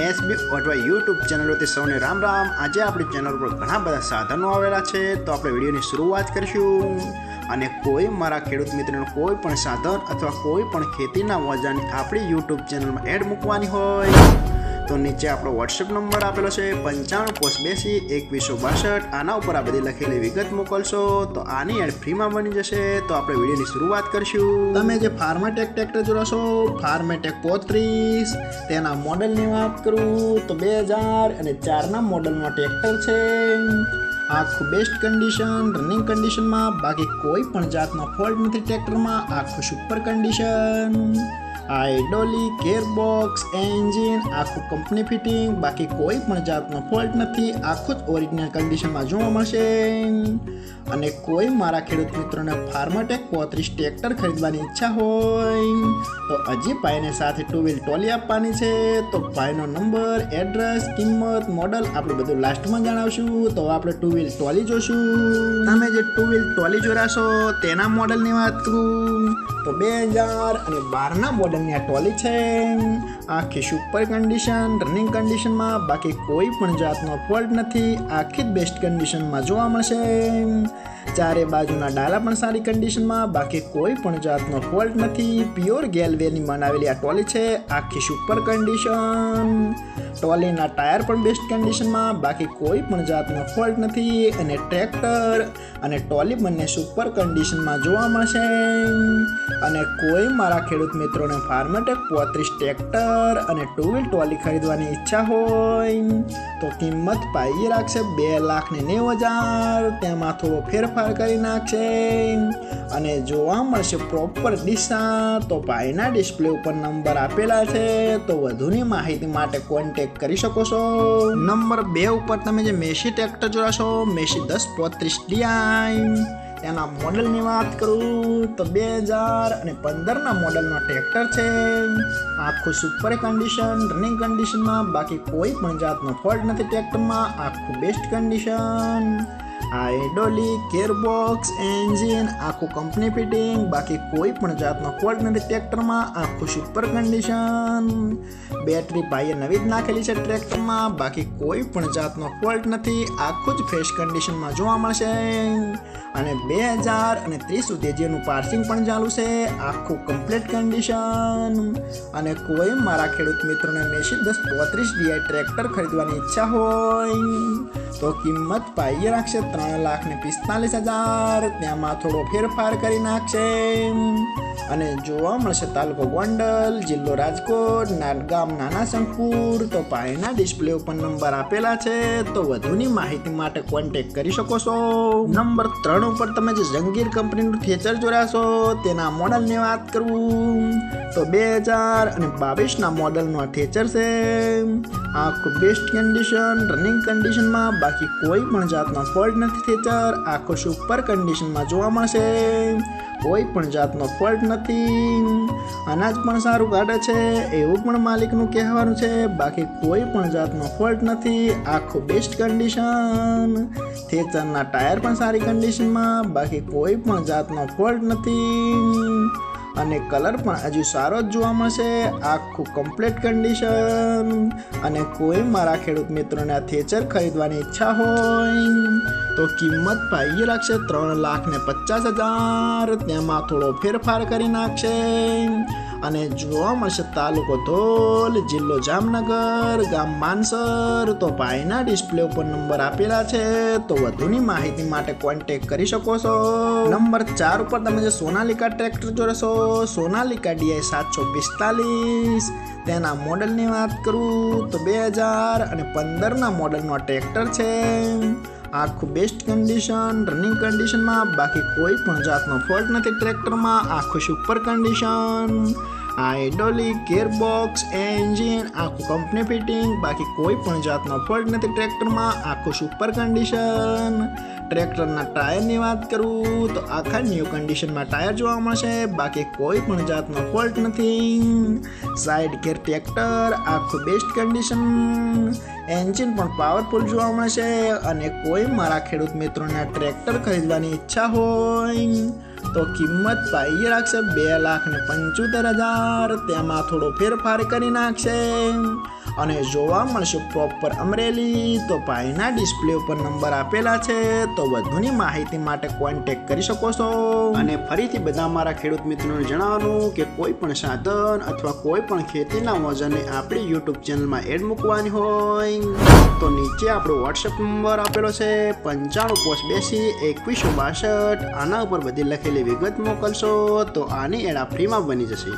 SB અથવા YouTube ચેનલોથી સૌને રામ રામ। આજે આપણી ચેનલ પર ઘણા બધા સાધનો આવેલા છે, તો આપણે વિડીયોની શરૂઆત કરીશું। અને કોઈ મારા ખેડૂત મિત્રોને કોઈ પણ સાધન અથવા કોઈ પણ ખેતીના ઓજારની આપણી યુટ્યુબ ચેનલમાં એડ મૂકવાની હોય તો નીચે આપણો વોટ્સએપ નંબર આપેલો છે 95822162। આના ઉપર આ બધી લખેલી વિગત મોકલશો તો આની એડ ફ્રીમાં બની જશે। તો આપણે વિડીયોની શરૂઆત કરીશું। તમે જે ફાર્માટેક ટ્રેક્ટર જોશો, ફાર્માટેક 35, તેના મોડલની વાત કરું તો 2004ના મોડલનો ટ્રેક્ટર છે। આખું બેસ્ટ કન્ડિશન, રનિંગ કન્ડિશનમાં, બાકી કોઈ પણ જાતનો ફોલ્ટ નથી ટ્રેક્ટરમાં। આખું super condition, hydraulic, gearbox, engine આખું કંપની ફિટિંગ, બાકી કોઈ પણ જાતનો ફોલ્ટ નથી। આખું જ ઓરિજિનલ કન્ડિશનમાં જોવા મળશે। અને કોઈ મારા ખેડૂત મિત્રોને ફાર્માટેક 35 ટ્રેક્ટર ખરીદવાની ઈચ્છા હોય તો હજી ભાઈને સાથે 2 વ્હીલ ટોલી આપવાની છે। તો ભાઈનો નંબર, એડ્રેસ, કિંમત, મોડલ આપણે બધું લાસ્ટમાં જણાવશું। તો આપણે 2 વ્હીલ ટોલી જોશું। તમે જે 2 વ્હીલ ટોલી જોરાશો તેના મોડલની વાત કરું તો 2012ના મોડલની આ ટોલી છે। આખી સુપર કન્ડિશન, રનિંગ કન્ડિશનમાં, બાકી કોઈ પણ જાતનો ફોલ્ટ નથી। આખી જ બેસ્ટ કન્ડિશનમાં જોવા મળશે। ચારે બાજુના ડાલા પણ સારી કન્ડિશનમાં, બાકી કોઈ પણ જાતનો ફોલ્ટ નથી। પ્યોર ગેલવેરની બનાવેલી આ ટોલી છે। આખી સુપર કન્ડિશન, ટોલીના ટાયર પણ બેસ્ટ કન્ડિશનમાં, બાકી કોઈ પણ જાતનો ફોલ્ટ નથી। અને ટ્રેક્ટર અને ટોલી બંને સુપર કન્ડિશનમાં જોવા મળશે। અને કોઈ મારા ખેડૂત મિત્રોને ફાર્માટેક 35 ટ્રેક્ટર અને 2 વ્હીલ ટોલી ખરીદવાની ઈચ્છા હોય તો કિંમત પાઈ રાખશે 2,90,000। તેમાં થોડો ફેરફાર કરી નાખશે અને જોવા મળશે પ્રોપર દિશા। તો ભાઈના ડિસ્પ્લે ઉપર નંબર આપેલા છે, તો વધુની માહિતી માટે કોન્ટેક્ટ કરી શકો છો। નંબર 2 ઉપર તમે જે મેસી ટ્રેક્ટર જોશો, મેસી 1035 DI, તેના મોડલની વાત કરું તો 2015ના મોડલનો ટ્રેક્ટર છે। આખું સુપર કન્ડિશન, રનિંગ કન્ડિશનમાં, બાકી કોઈ પણ જાતનો ફોલ્ટ નથી ટ્રેક્ટરમાં। આખું best condition, hydraulic, gearbox, engine આખું કંપની ફિટિંગ, બાકી કોઈ પણ જાતનો ફોલ્ટ નથી ટ્રેક્ટરમાં। આખું સુપર કન્ડિશન, બેટરી ભાઈએ નવી જ નાખેલી છે ટ્રેક્ટરમાં, બાકી કોઈ પણ જાતનો ફોલ્ટ નથી। આખું જ ફ્રેશ કન્ડિશનમાં જોવા મળશે। અને 2030 સુધી જેનું પાર્સિંગ પણ ચાલુ છે। આખું કમ્પ્લીટ કન્ડિશન। અને કોઈ મારા ખેડૂત મિત્રોને મેસી 1035 DI ટ્રેક્ટર ખરીદવાની ઈચ્છા હોય તો કિંમત પાઈ રાખશે 3,45,000। તેમાં થોડો ફેરફાર કરી નાખશે અને જોવા મળશે તાલુકો ગોંડલ, જિલ્લો રાજકોટ, ગામ નાના શંકુર। તો ભાઈના ડિસ્પ્લે ઉપર નંબર આપેલા છે, તો વધુની માહિતી માટે કોન્ટેક્ટ કરી શકો છો। નંબર 3 ઉપર તમે જે જંગીર કંપનીનું થેચર જોડાશો તેના મોડલની વાત કરું તો 2022ના મોડલનો આ થેચર છે। આખું બેસ્ટ કન્ડિશન, રનિંગ કન્ડિશનમાં, બાકી કોઈ પણ જાતનો ફોલ્ટ નથી થેચર। આખું સુપર કન્ડિશનમાં જોવા મળશે। કોઈ પણ જાતનો ફોલ્ટ નથી। અનાજ પણ સારું કાઢે છે એવું પણ માલિકનું કહેવાનું છે, બાકી કોઈ પણ જાતનો ફોલ્ટ નથી। આખું બેસ્ટ કન્ડિશન, થેચરના ટાયર પણ સારી કન્ડિશનમાં, બાકી કોઈ પણ જાતનો ફોલ્ટ નથી। અને કલર પણ હજુ સારો જ જોવા મળશે। આખું કમ્પ્લીટ કન્ડિશન। અને કોઈ મારા ખેડૂત મિત્રોને આ થેચર ખરીદવાની ઈચ્છા હોય તો કિંમત પાઈ રાખશે 3,50,000। તેમાં થોડો ફેરફાર કરી નાખશે અને જોવા મળશે તાલુકો ધોલ, જિલ્લો જામનગર, ગામ માનસર। તો ભાઈના ડિસ્પ્લે ઉપર નંબર આપેલા છે, તો વધુની માહિતી માટે કોન્ટેક્ટ કરી શકો છો। નંબર 4 ઉપર તમે જે સોનાલિકા ટ્રેક્ટર જોશો, સોનાલિકા DI 745, તેના મોડલની વાત કરું તો 2015ના મોડલનો ટ્રેક્ટર છે। આખું બેસ્ટ કન્ડિશન, રનિંગ કન્ડિશનમાં, બાકી કોઈ પણ જાતનો ફોલ્ટ નથી ટ્રેક્ટરમાં। આખું super condition, hydraulic, gearbox, engine આખું કંપની ફિટિંગ, બાકી કોઈ પણ જાતનો ફોલ્ટ નથી ટ્રેક્ટરમાં। આખું સુપર કન્ડિશન। ટ્રેક્ટરના ટાયરની વાત કરું તો આખા ન્યૂ કન્ડિશનમાં ટાયર જોવા મળશે, બાકી કોઈ પણ જાતનો ફોલ્ટ નથી। સાઇડ ગેર ટ્રેક્ટર, આખું બેસ્ટ કન્ડિશન। એન્જિન પણ પાવરફુલ જોવા મળશે। અને કોઈ મારા ખેડૂત મિત્રોને ટ્રેક્ટર ખરીદવાની ઈચ્છા હોય તો કિંમત પાઈ રાખશે 2,75,000। તેમાં થોડો ફેરફાર કરી નાખશે અને જોવા મળશે પ્રોપર અમરેલી. તો ભાઈના ડિસ્પ્લે ઉપર નંબર આપેલા છે, તો વધુની માહિતી માટે કોન્ટેક્ટ કરી શકો છો. અને ફરીથી બધા મારા ખેડૂત મિત્રોને જણાવવાનું કે કોઈ પણ સાધન અથવા કોઈ પણ ખેતીના વજનને આપણી યુટ્યુબ ચેનલમાં એડ મૂકવાની હોય તો નીચે આપણો વોટ્સએપ નંબર આપેલો છે 9582 2162. આના ઉપર બધી લખેલી વિગત મોકલશો તો આની એડ ફ્રીમાં બની જશે.